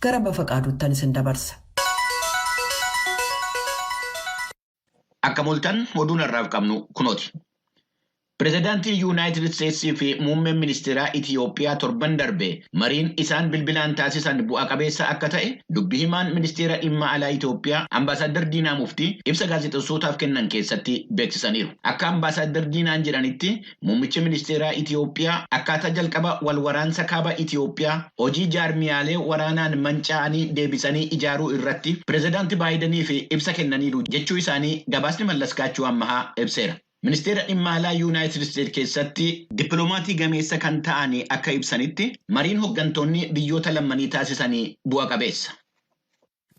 gara Bafaqaaduuttan isin dabarsa. Akka mul'atan oduun har'aaf qabnu kunooti. Pireezidaantiin Yuunaayitid Isteetsii fi muummeen ministeeraa Itiyoophiyaa torban darbe mariin isaan bilbilaan taasisan bu'a qabeessa akka ta'e dubbii himaan ministeera dhimma alaa Itiyoophiyaa Ambaasaadder Diinaa Muftii ibsa gaazexeessootaaf kennan keessatti beeksisaniiru. Akka Ambaasaadder Diinaan jedhanitti muummichi ministeeraa Itiyoophiyaa akkaataa jalqaba wal waraansa kaaba Itiyoophiyaa hojii jaarmiyaalee waraanaan manca'anii deebisanii ijaaruu irratti pireezidaantii Baayidanii fi ibsa kennaniiru jechuu isaanii gabaasni Mallaskaachuu Ammahaa ibseera. Ministeera dhimma alaa Yuunaayitid Isteetsi keessatti dippiloomatii gameessa kan ta'an akka ibsanitti mariin hooggantoonni biyyoota lammanii taasisanii bu'a qabeessa.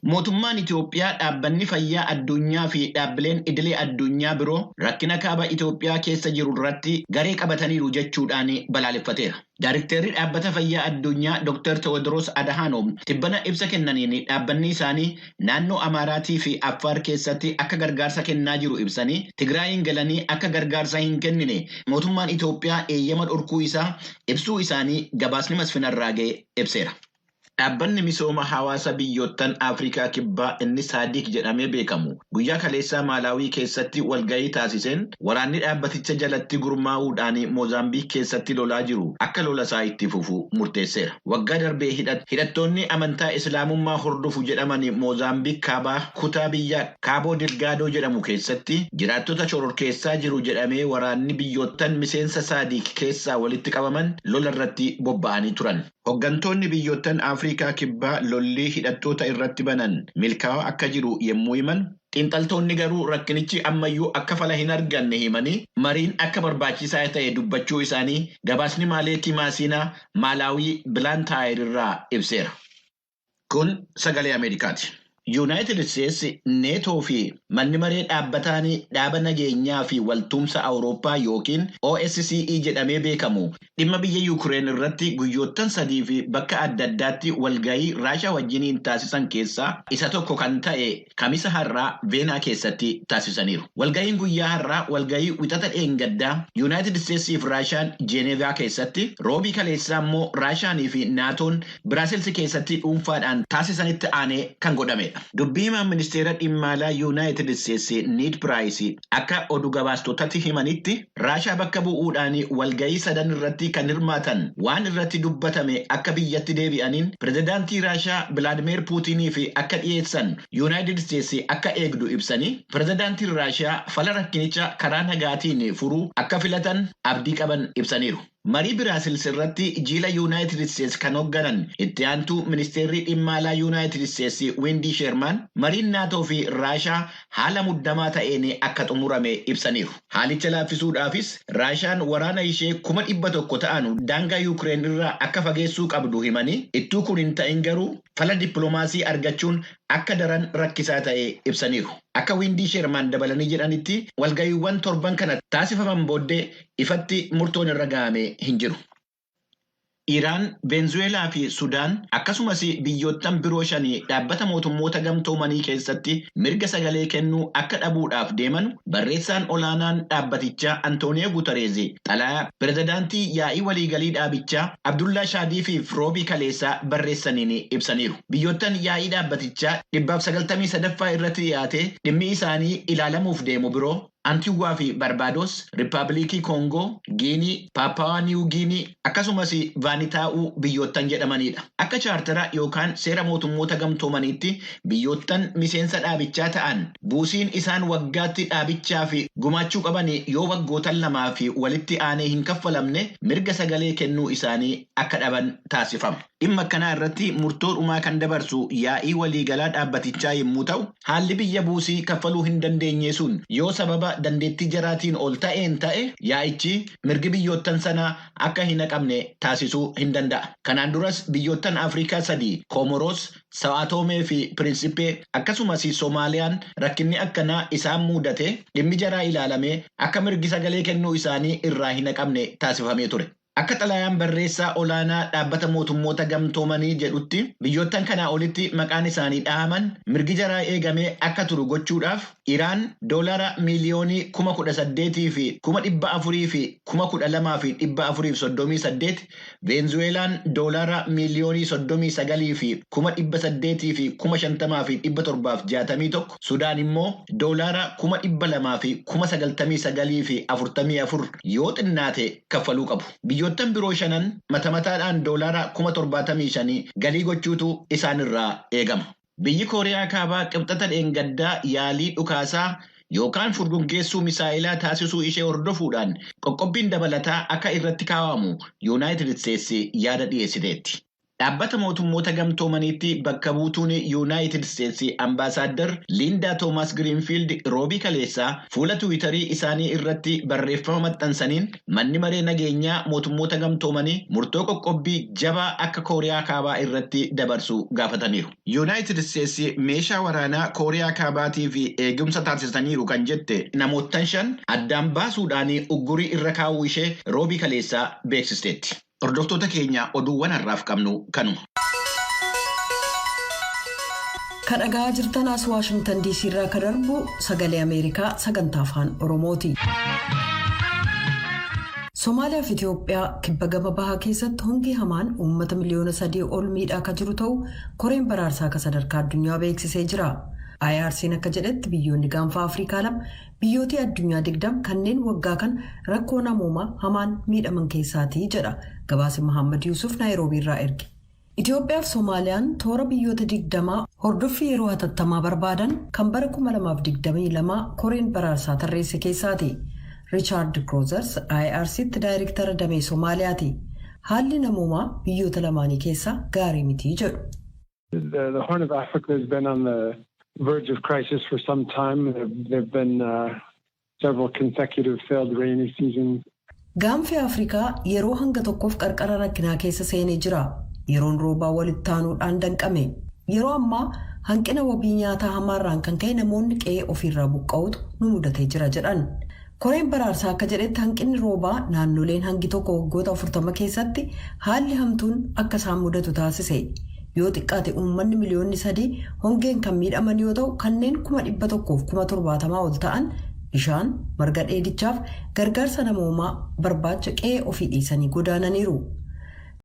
Mootummaan Itiyoophiyaa dhaabbanni fayyaa addunyaa fi dhaabbileen idilee addunyaa biroo rakkina kaaba Itiyoophiyaa keessa jiru irratti garee qabataniiru jechuudhaan balaaleffateera. Daayiriktarri dhaabbata fayyaa addunyaa Dr. Tewodiroos Adhaanoom tibbana ibsa kennaniin dhaabbanni isaanii naannoo Amaaraatii fi Affaar keessatti akka gargaarsa kennaa jiru ibsanii Tigraayin galanii akka gargaarsa hin kennine mootummaan Itiyoophiyaa eeyyama dhorkuu isaa ibsuu isaanii gabaasni Masfinarraa ga'e ibseera. Dhaabbanni misooma hawaasa biyyoottan Afrikaa kibbaa inni Saadiq jedhamee beekamu guyyaa kaleessaa Maalaawii keessatti walgahii taasiseen waraanni dhaabbaticha jalatti gurmaa'uudhaan Moozaambiik keessatti lolaa jiru akka lola isaa itti fufu murteesseera. Waggaa darbee hidhattoonni amantaa Islaamummaa hordofu jedhaman Moozaambiik kaabaa kutaa biyya Kaaboo Dilgaadoo jedhamu keessatti jiraattota shororkeessaa jiru jedhamee waraanni biyyoottan miseensa Saadiq keessaa walitti qabaman lola irratti bobba'anii turan. Hooggantoonni biyyoottan Afrikaa kibbaa lolli hidhattoota irratti banan milkaa'aa akka jiru yommuu himan, xiinxaltoonni garuu rakkinichi ammayyuu akka fala hin arganne himanii mariin akka barbaachisaa ta'e dubbachuu isaanii gabaasni Maaleekii Maasiinaa Maalaawii Bilaantaayir irraa ibseera. Kun sagalee Ameerikaati. Yuunaayitid Isteetsi neetoo fi manni maree dhaabbataan dhaaba nageenyaa fi waltumsa Awurooppaa yookiin OSCE jedhamee beekamu dhimma biyya Yuukireen irratti guyyoottan 3 fi bakka adda addaatti walgahii Raashaa wajjiniin taasisan keessaa isa tokko kan ta'e kamisa har'aa Veenaa keessatti taasisaniiru. Walgahiin guyyaa har'aa walgahii wixata dheengaddaa Yuunaayitid Isteetsii fi Raashaan Jeeneevaa keessatti roobii kaleessaa immoo Raashaanii fi Naatoon Biraasilsi keessatti dhuunfaadhaan taasisanitti aanee kan godhamedha. Dubbii himaan ministeera dhimma alaa Yuunaayitid Isteetsi Niid Piraayis akka oduu gabaastotatti himanitti Raashaa bakka bu'uudhaan walgahii sadan irratti kan hirmaatan waan irratti dubbatame akka biyyatti deebi'aniin pireezidaantii Raashaa Vilaadimeer Puutinii fi akka dhiyeessan Yuunaayitid Isteetsi akka eegdu ibsanii pireezidaantiin Raashaa fala rakkinicha karaa nagaatiin furuu akka filatan abdii qaban ibsaniiru. Marii Biraasiils irratti jiila Yuunaayitid Isteetsi kan hoogganan itti aantuu ministeerri dhimma alaa Yuunaayitid Isteetsi Windi Sheerman mariin Naatoo fi Raashaa haala muddamaa ta'een akka xumurame ibsaniiru. Haalicha laaffisuudhaafis Raashaan waraana ishee 100,000 ta'an daangaa Yuukireen irraa akka fageessuu qabdu himanii ittuu kun hin ta'in garuu fala dippiloomaasii argachuun akka daran rakkisaa ta'e ibsaniiru. Akka Windi Sheerman dabalanii jedhanitti walgahiiwwan torban kana taasifaman booddee ifatti murtoon irra ga'ame hin jiru. Iraan, Veenzuweelaa fi Sudaan akkasumas biyyoottan biroo 5 dhaabbata mootummoota gamtoomanii keessatti mirga sagalee kennuu akka dhabuudhaaf deeman barreessaan olaanaan dhaabbatichaa Antooniyo Guutareez xalayaa pireezidaantii yaa'ii waliigalii dhaabichaa Abdullaa Shaadii fi roobii kaleessaa barreessaniin ibsaniiru. Biyyoottan yaa'ii dhaabbatichaa 193ffaa irratti dhiyaate dhimmi isaanii ilaalamuuf deemu biroo Antiwaa fi Barbaados, Riippaabilikii Koongoo, Giinii, Paappaawaa Niiwu Giinii akkasumas Vaanitaa'uu biyyoottan jedhamanidha. Akka chaartara yookaan seera mootummoota gamtoomaniitti biyyoottan miseensa dhaabichaa ta'an buusiin isaan waggaatti dhaabichaaf gumaachuu qaban yoo waggootan 2 fi walitti aanee hin kaffalamne mirga sagalee kennuu isaanii akka dhaban taasifama. Dhimma akkanaa irratti murtoo dhumaa kan dabarsu yaa'ii waliigalaa dhaabbatichaa yommuu ta'u, haalli biyya buusii kaffaluu hin dandeenye sun yoo sababa dandeettii jaraatiin ol ta'een ta'e yaa'ichi mirgi biyyoottan sanaa akka hin haqamne taasisuu hin danda'a. Kanaan duras biyyoottan Afrikaa 3 Koomoroos, Sa'aatomee fi Pirinsipee akkasumas Soomaaliyaan rakkinni akkanaa isaan mudate dhimmi jaraa ilaalamee akka mirgi sagalee kennuu isaanii irraa hin haqamne taasifamee ture. Akka xalayaan barreessaa olaanaa dhaabbata mootummoota gamtoomanii jedhutti biyyoottan kanaa olitti maqaan isaanii dhahaman mirgi jaraa eegamee akka turu gochuudhaaf Iraan doolara miliyoonii 18,000 fi 400,000 fi 12,438, Veenzuweelaan doolara miliyoonii 39 fi 800,000 fi 50,761, Sudaan immoo doolara 200,000 fi 99,000 fi 44 yoo xinnaate kaffaluu qabu. Biyyoottan biroo shanan mataadhaan doolara 75,000 galii gochuutu isaanirraa eegama. Biyyi Kooriyaa Kaabaa qibxata dheengaddaa yaalii dhukaasaa yookaan furguggeessuu misaa'ilaa taasisuu ishee hordofuudhaan qoqqobbiin dabalataa akka irratti kaa'amu Yuunaayitid Isteetsi yaada dhiyeessiteetti. Dhaabbata mootummoota gamtoomaniitti bakka buutuun Yuunaayitid Isteetsi Ambaasaadder Liindaa Toomaas Giriinfiild roobii kaleessaa fuula Tiwiitarii isaanii irratti barreeffama maxxansaniin manni maree nageenyaa mootummoota gamtoomanii murtoo qoqqobbii jabaa akka Kooriyaa Kaabaa irratti dabarsu gaafataniiru. Yuunaayitid Isteetsi meeshaa waraanaa Kooriyaa Kaabaatii fi eegumsa taasisaniiru kan jette namoottan 5 addaan baasuudhaan uggurii irra kaa'uu ishee roobii kaleessaa beeksisteetti. Hordoftoota keenya oduuwwan har'aaf qabnu kanuma. Kan dhaga'aa jirtan as Waashingtan DC irraa kan darbu sagalee Ameerikaa sagantaa afaan Oromooti. Somaaliyaa fi Itoophiyaa kibba gama bahaa keessatti hongi hamaan uummata miliyoona 3 ol miidhaa akka jiru ta'u koreen baraarsaa akka sadarkaa addunyaa beeksisee jira. IRC'n akka jedhetti biyyoonni gaanfa Afrikaa lama biyyoota addunyaa 20 kanneen waggaa kan rakkoo namoomaa hamaan miidhaman keessaatii jedha gabaasi Muhammad Yusuf Naayiroobii irraa erge. Itoophiyaa fi Soomaaliyaan toora biyyoota 20 hordoffii yeroo hatattamaa barbaadan kan bara 2022 koreen baraarsaa tarreesse keessaati. Richard Crozers IRC'tti daayirektara damee Soomaaliyaati. Haalli namoomaa biyyoota lamaanii keessa gaarii miti jedhu. The Horn of Africa has been on the verge of crisis for some time. There have been several consecutive failed rainy seasons. Gaanfi Afrikaa yeroo hanga tokkoof qarqara rakkinaa keessa seenee jira. Yeroon roobaa walitti aanuudhaan danqame. Yeroo ammaa hanqina wabii nyaataa hamaarraan kan ka'e namoonni qe'ee ofiirraa buqqa'utu nu mudatee jira jedhan. Koreen baraarsaa akka jedhetti hanqinni roobaa naannoleen hangi tokko waggoota 40 keessatti haalli hamtuun akka isaan mudatu taasise. Yoo xiqqaate uummanni miliyoonni 3 hongeen kan miidhaman yoo ta'u kanneen 170,070 ol ta'an bishaan marga dheedichaaf gargaarsa namoomaa barbaacha qe'ee ofii dhiisanii godaananiiru.